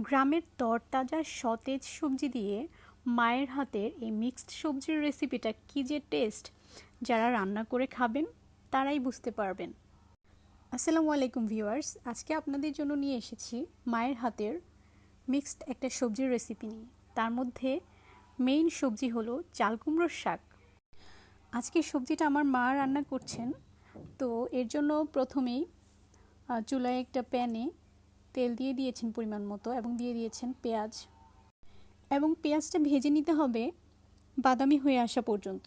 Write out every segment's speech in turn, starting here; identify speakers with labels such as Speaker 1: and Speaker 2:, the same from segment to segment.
Speaker 1: গ্রামের তরতাজা সতেজ সবজি দিয়ে মায়ের হাতের এই মিক্সড সবজির রেসিপিটা কী যে টেস্ট, যারা রান্না করে খাবেন তারাই বুঝতে পারবেন। আসসালামু আলাইকুম ভিউয়ার্স, আজকে আপনাদের জন্য নিয়ে এসেছি মায়ের হাতের মিক্সড একটা সবজির রেসিপি নিয়ে। তার মধ্যে মেইন সবজি হলো চাল কুমড়োর শাক। আজকে সবজিটা আমার মা রান্না করছেন, তো এর জন্য প্রথমেই চুলায় একটা প্যানে তেল দিয়ে দিয়েছেন পরিমাণ মতো এবং দিয়ে দিয়েছেন পেঁয়াজ, এবং পেঁয়াজটা ভেজে নিতে হবে বাদামি হয়ে আসা পর্যন্ত।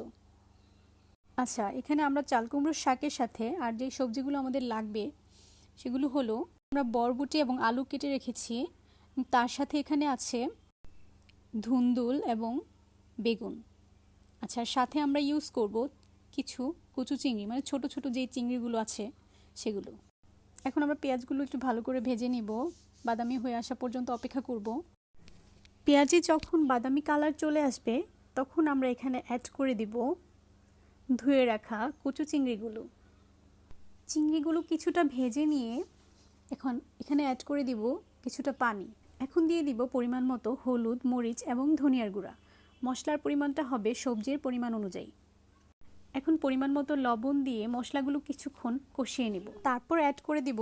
Speaker 1: আচ্ছা, এখানে আমরা চাল কুমড়োর শাকের সাথে আর যে সবজিগুলো আমাদের লাগবে সেগুলো হলো, আমরা বরবটি এবং আলু কেটে রেখেছি, তার সাথে এখানে আছে ধুন্দুল এবং বেগুন। আচ্ছা, সাথে আমরা ইউজ করব কিছু কচু চিংড়ি, মানে ছোট ছোট যে চিংড়িগুলো আছে সেগুলো। এখন আমরা পেঁয়াজগুলো একটু ভালো করে ভেজে নিব, বাদামি হয়ে আসা পর্যন্ত অপেক্ষা করব। পেঁয়াজে যখন বাদামি কালার চলে আসবে তখন আমরা এখানে অ্যাড করে দিব ধুয়ে রাখা কচু চিংড়িগুলো। চিংড়িগুলো কিছুটা ভেজে নিয়ে এখন এখানে অ্যাড করে দিব কিছুটা পানি। এখন দিয়ে দিব পরিমাণ মতো হলুদ, মরিচ এবং ধনিয়ার গুঁড়া। মশলার পরিমাণটা হবে সবজির পরিমাণ অনুযায়ী। এখন পরিমাণ মতো লবণ দিয়ে মশলাগুলো কিছুক্ষণ কষিয়ে নিব। তারপর অ্যাড করে দিব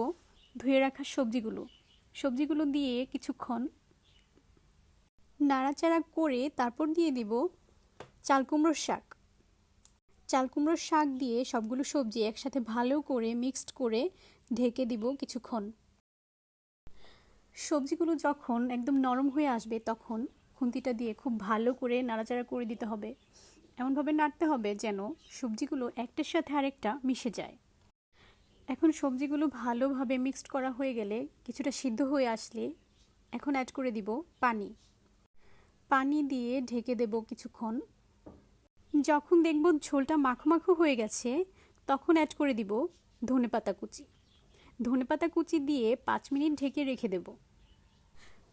Speaker 1: ধুয়ে রাখা সবজিগুলো দিয়ে কিছুক্ষণ নাড়াচাড়া করে তারপর দিয়ে দিব চাল কুমড়োর শাক দিয়ে সবগুলো সবজি একসাথে ভালো করে মিক্সড করে ঢেকে দিব কিছুক্ষণ। সবজিগুলো যখন একদম নরম হয়ে আসবে তখন খুন্তিটা দিয়ে খুব ভালো করে নাড়াচাড়া করে দিতে হবে। এমনভাবে নাড়তে হবে যেন সবজিগুলো একটার সাথে আরেকটা মিশে যায়। এখন সবজিগুলো ভালোভাবে মিক্সড করা হয়ে গেলে, কিছুটা সিদ্ধ হয়ে আসলে এখন অ্যাড করে দিব পানি দিয়ে ঢেকে দেব কিছুক্ষণ। যখন দেখব ঝোলটা মাখো মাখো হয়ে গেছে তখন অ্যাড করে দিব ধনেপাতা কুচি দিয়ে 5 মিনিট ঢেকে রেখে দেব।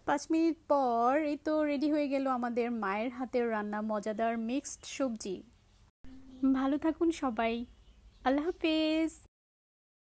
Speaker 1: 5 মিনিট পর এই তো রেডি হয়ে গেল আমাদের মায়ের হাতের রান্না মজাদার মিক্সড সবজি। ভালো থাকুন সবাই, আল্লাহ হাফেজ।